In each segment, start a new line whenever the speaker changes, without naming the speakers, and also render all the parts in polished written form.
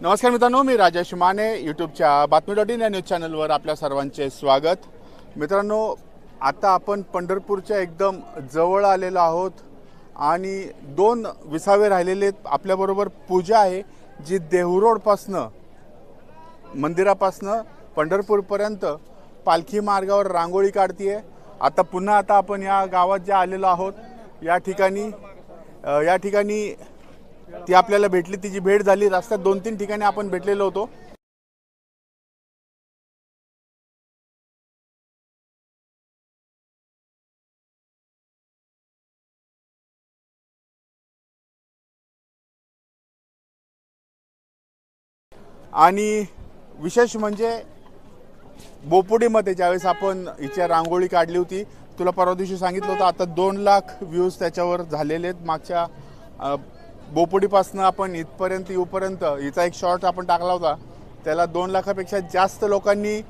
नमस्कार मित्रांनो, मी राजेश माने यूट्यूबच्या बातमी.in या न्यूज चॅनलवर आपल्या सर्वांचे स्वागत। मित्रांनो, आता आपण पंढरपूरच्या एकदम जवळ आलेलो आहोत आणि दोन विसावे राहिलेले आपल्याबरोबर पूजा आहे जी देहूरोडपासनं मंदिरापासनं पंढरपूरपर्यंत पालखी मार्गावर रांगोळी काढतीये। आता पुन्हा आपण या गावात जे आलेलो आहोत या ठिकाणी ती आपल्याला भेटली, तिची भेट झाली। रस्त्यात 2-3 ठिकाणी आपण भेटलेलो होतो। आणि विशेष म्हणजे बोपुडीमध्ये ज्यावेळेस आपण हिची रांगोळी काढली होती, तुला परवा दिवशी सांगितलं होतं आता 2 लाख व्ह्यूज त्याच्यावर झालेले आहेत। मागच्या बोपुडीपासून आपण इथपर्यंत येऊपर्यंत हिचा एक शॉर्ट आपण टाकला होता, त्याला 2 लाखापेक्षा जास्त लोकांनी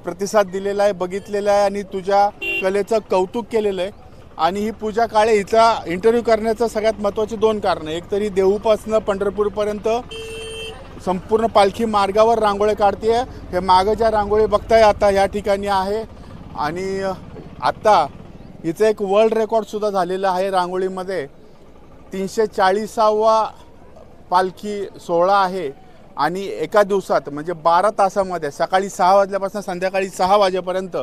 प्रतिसाद दिलेला आहे, बघितलेला आहे आणि तुझ्या कलेचं कौतुक केलेलं आहे। आणि ही पूजा काळे हिचा इंटरव्ह्यू करण्याचं सगळ्यात महत्त्वाची 2 कारणं। एक तरी देहूपासून पंढरपूरपर्यंत संपूर्ण पालखी मार्गावर रांगोळी काढते। हे मागं ज्या रांगोळी बघताय आता या ठिकाणी आहे आणि आता हिचं एक वर्ल्ड रेकॉर्डसुद्धा झालेलं आहे। रांगोळीमध्ये 340वा पालखी सोहळा आहे आणि एका दिवसात म्हणजे 12 तासामध्ये सकाळी 6 वाजल्यापासून संध्याकाळी 6 वाजेपर्यंत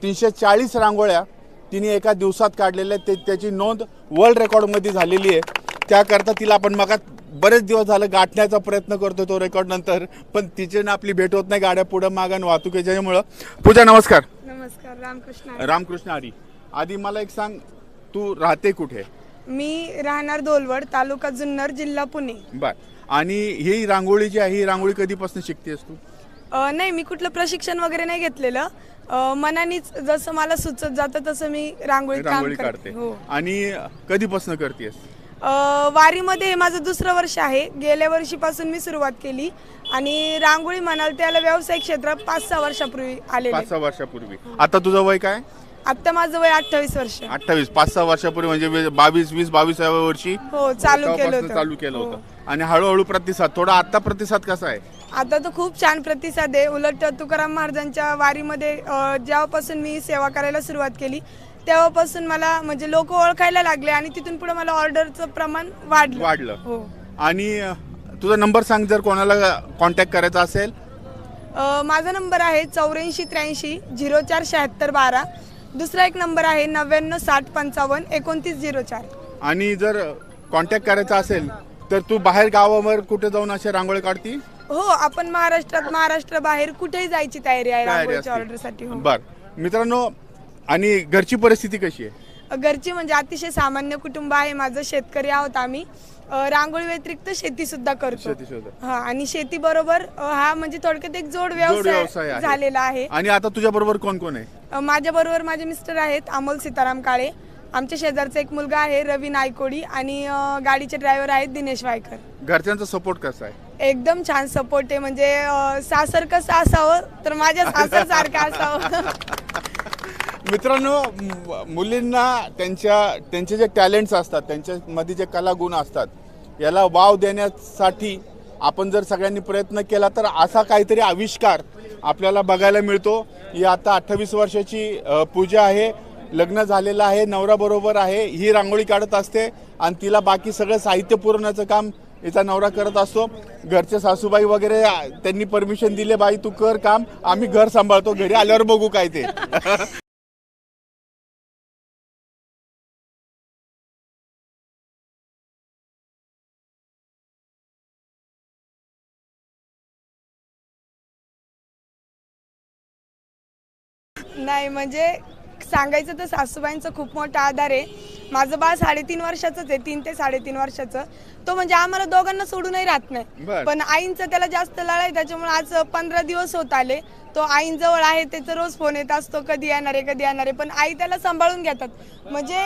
340 रांगोळ्या तिने एका दिवसात काढलेल्या आहेत। त्याची नोंद वर्ल्ड रेकॉर्डमध्ये झालेली आहे। त्याकरता तिला आपण मग बरेच दिवस झालं गाठण्याचा प्रयत्न करतो तो रेकॉर्ड नंतर, पण तिचे ना आपली भेट होत नाही, गाड्या पुढं मागं वाहतुकीच्यामुळं। पूजा नमस्कार।
नमस्कार।
रामकृष्ण हरी। आधी मला एक सांग, तू राहते कुठे?
मी राहणार दोलवड, तालुका जुन्नर, जिल्हा पुणे।
बर। आणि ही रांगोळी जी आहे, ही रांगोळी कधीपासून शिकतेस तू?
नाही, मी कुठलं प्रशिक्षण वगैरे नाही घेतलेलं, मनानेच जसं मला सुचत जातं तसं मी रांगोळी
काढते।
हो।
आणि कधीपासून करतेस?
वारीमध्ये माझं 2रं वर्ष आहे। गेल्या वर्षीपासून मी सुरुवात केली आणि रांगोळी म्हणाल त्याला व्यावसायिक क्षेत्रात 5-6 वर्षापूर्वी आलेले।
5-6 वर्षापूर्वी। आता तुझं वय काय?
आता माझं वय 28 वर्ष।
28। 5-6 वर्षापूर्वी म्हणजे 22-22व्या वर्षी
हो चालू केलं
होतं। आणि हळूहळू प्रतिसाद, थोडा आता प्रतिसाद कसा आहे?
आता तो खूप छान प्रतिसाद आहे। उलट तुकाराम महाराजांच्या वारीमध्ये जेव्हापासून मी सेवा करायला सुरुवात केली तेव्हापासून मला म्हणजे लोक ओळखायला लागले आणि तिथून पुढे मला ऑर्डरचं प्रमाण वाढलं। हो।
आणि तुझा नंबर सांग जर कोणाला कॉन्टॅक्ट करायचा असेल।
माझा नंबर आहे 8483 047612। दुसरा एक नंबर आहे 99 60 55 29 04।
आणि जर कॉन्टॅक्ट करायचा असेल तर तू बाहेर गावावर कुठे जाऊन असे रांगोळी काढती?
हो, आपण महाराष्ट्राबाहेर कुठेही जायची तयारी आहे रांगोळीच्या ऑर्डरसाठी। हो।
बर मित्रांनो, आणि घरची परिस्थिती कशी आहे?
घरची म्हणजे अतिशय सामान्य कुटुंब आहे माझं, शेतकरी आहोत आम्ही। रांगोळी व्यतिरिक्त शेती सुद्धा करतो। हा, आणि शेती बरोबर हा म्हणजे थोडक्यात एक जोड व्यवसाय झालेला आहे।
आणि आता तुझ्या बरोबर कोण कोण आहे?
माझ्या बरोबर माझे मिस्टर आहेत अमोल सीताराम काळे, आमच्या शेजारचा एक मुलगा आहे रवी नायकोडी आणि गाडीचे ड्रायव्हर आहेत दिनेश वायकर।
घरच्यांचा सपोर्ट कसा आहे?
एकदम छान सपोर्ट आहे। म्हणजे सासर कसं असावं तर माझ्या सासर सारखं असावं।
मित्रांनो, मुलींना त्यांचे जे टॅलेंट्स असतात, त्यांच्यामध्ये जे कलागुण असतात, याला वाव देण्यासाठी आपण जर सगळ्यांनी प्रयत्न केला तर असा काहीतरी आविष्कार आपल्याला बघायला मिळतो। ही आता 28 वर्षाची पूजा आहे, लग्न झालेलं आहे, नवरा बरोबर आहे, ही रांगोळी काढत असते आणि तिला बाकी सगळं साहित्य पुरवण्याचं काम हिचा नवरा करत असतो। घरचे सासूबाई वगैरे त्यांनी परमिशन दिले, बाई तू कर काम, आम्ही घर सांभाळतो, घरी आल्यावर बघू काय ते।
नाही म्हणजे सांगायचं तर सासूबाईंचा खूप मोठा आधार आहे। माझं बाळ 3.5 वर्षाचंच आहे, 3 ते 3.5 वर्षाचं। तो म्हणजे आम्हाला दोघांना सोडूनही राहत नाही, पण आईंचं त्याला जास्त लाड आहे, त्याच्यामुळे आज 15 दिवस होत आले तो आईंजवळ आहे। त्याचा रोज फोन येत असतो, कधी येणार आहे, पण आई त्याला सांभाळून घेतात। म्हणजे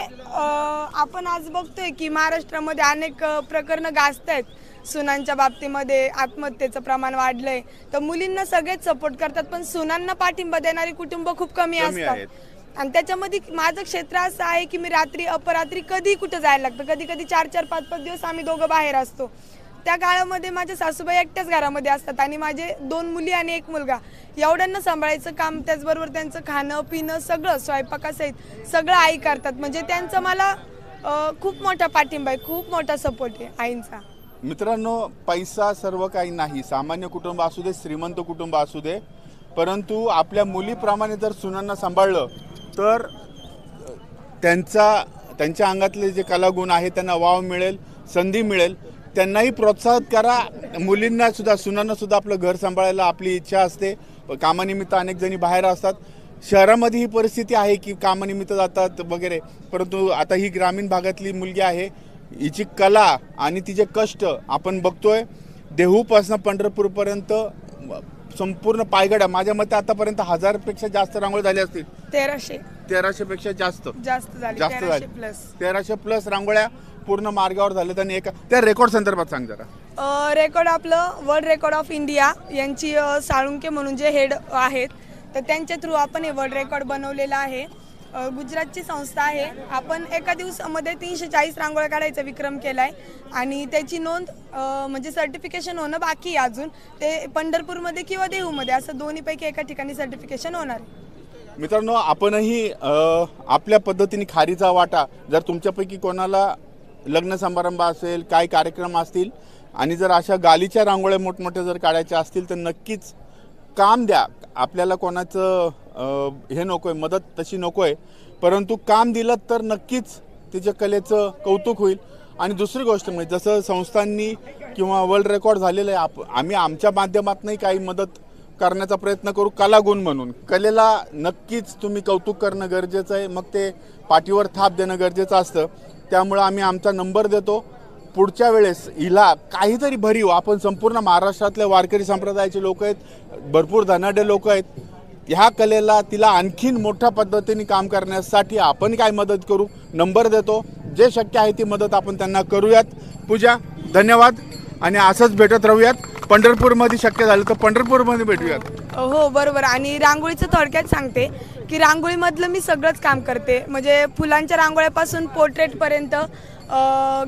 आपण आज बघतोय की महाराष्ट्रामध्ये अनेक प्रकरणं गाजतायत, सुनांच्या बाबतीमध्ये आत्महत्येचं प्रमाण वाढलंय, तर मुलींना सगळेच सपोर्ट करतात, पण सुनांना पाठिंबा देणारी कुटुंब खूप कमी असतात। आणि त्याच्यामध्ये माझं क्षेत्र असं आहे की मी रात्री अपरात्री कधी कुठे जायला लागतं, कधी कधी 4-4, 5-5 दिवस आम्ही दोघं बाहेर असतो। त्या काळामध्ये माझ्या सासूबाई एकट्याच घरामध्ये असतात आणि माझे 2 मुली आणि 1 मुलगा, एवढ्यांना सांभाळायचं काम, त्याचबरोबर त्यांचं खाणं पिणं सगळं स्वयंपाकासहित सगळं आई करतात. म्हणजे त्यांचा मला खूप मोठा पाठिंबा आहे, खूप मोठा सपोर्ट आहे आईंचा.
मित्रांनो, पैसा सर्व काही नाही. सामान्य कुटुंब असू दे, श्रीमंत कुटुंब असू दे, परंतु आपल्या मुलीप्रमाणे जर सुनांना सांभाळलं तर त्यांच्या अंगातले जे कलागुण आहे त्यांना वाव मिळेल, संधी मिळेल. त्यांनाही प्रोत्साहित करा. मुलींना सुद्धा, सुनांना सुद्धा आपलं घर सांभाळायला आपली इच्छा असते. कामानिमित्त अनेक जणी बाहेर असतात. शहरामध्ये ही परिस्थिती आहे की कामानिमित्त जातात वगैरे, परंतु आता ही ग्रामीण भागातली मुलगी आहे. हिची कला आणि तिचे कष्ट आपण बघतोय. देहूपासून पंढरपूरपर्यंत संपूर्ण पायगड्या, माझ्या मते आतापर्यंत 1000पेक्षा जास्त रांगोळी झाली असतील. 1300 पेक्षा जास्त
झाली.
1300 प्लस रांगोळ्या पूर्ण मार्गावर झाले. आणि त्या रेकॉर्ड संदर्भात सांग जरा.
रेकॉर्ड आपलं वर्ल्ड रेकॉर्ड ऑफ इंडिया यांची साळुंके म्हणून जे हेड आहेत, तर त्यांच्या थ्रू आपण हे वर्ल्ड रेकॉर्ड बनवलेलं आहे. गुजरातची संस्था आहे. आपण एका दिवसामध्ये 340 रांगोळ्या काढायचा विक्रम केलाय आणि त्याची नोंद म्हणजे सर्टिफिकेशन होणं बाकी आहे अजून. ते पंढरपूरमध्ये किंवा देहूमध्ये असं दोन्हीपैकी एका ठिकाणी सर्टिफिकेशन होणार आहे.
मित्रांनो, आपणही आपल्या पद्धतीने खारीचा वाटा, जर तुमच्यापैकी कोणाला लग्न समारंभ असेल, काय कार्यक्रम असतील आणि जर अशा गालीच्या रांगोळ्या मोठमोठ्या जर काढायच्या असतील तर नक्कीच काम द्या. आपल्याला कोणाचं हे नकोय, मदत तशी नकोय, परंतु काम दिलं तर नक्कीच तिच्या कलेचं कौतुक होईल. आणि दुसरी गोष्ट म्हणजे जसं संस्थांनी किंवा वर्ल्ड रेकॉर्ड झालेलं आहे, आम्ही आमच्या माध्यमातूनही काही मदत करण्याचा प्रयत्न करू. कलागुण म्हणून कलेला नक्कीच तुम्ही कौतुक करणं गरजेचं आहे, मग ते पाठीवर थाप देणं गरजेचं असतं. त्यामुळं आम्ही आमचा नंबर देतो. पुढच्या वेळेस हिला काहीतरी भरीव, आपण संपूर्ण महाराष्ट्रातले वारकरी संप्रदायाचे लोक आहेत, भरपूर धनाढ्य लोक आहेत. ह्या कलेला तिला आणखीन मोठ्या पद्धतीने काम करण्यासाठी आपण काय मदत करू, नंबर देतो. जे शक्य आहे ती मदत आपण त्यांना करूयात. पूजा, धन्यवाद. आणि असंच भेटत राहूयात. पंढरपूरमध्ये शक्य झालं तर पंढरपूरमध्ये भेटूयात.
हो बरोबर. आणि रांगोळीचं थोडक्यात सांगते की रांगोळीमधलं मी सगळंच काम करते. म्हणजे फुलांच्या रांगोळ्यापासून पोर्ट्रेटपर्यंत,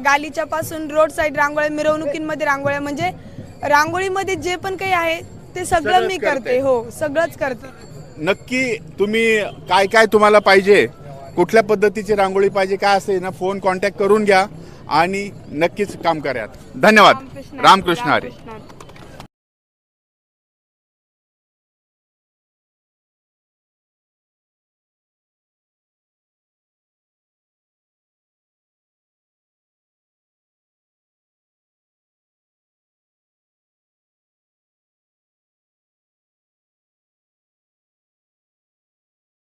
गालीच्या पासून रोड साईड रांगोळ्या, मिरवणुकींमध्ये रांगोळ्या, म्हणजे रांगोळीमध्ये जे पण काही आहे ते सगळं मी करते. हो, सगळंच करते.
नक्की तुम्ही काय काय तुम्हाला पाहिजे, कुठल्या पद्धतीची रांगोळी पाहिजे, काय असेल ना, फोन कॉन्टॅक्ट करून घ्या आणि नक्कीच काम करा. धन्यवाद. रामकृष्ण हरी.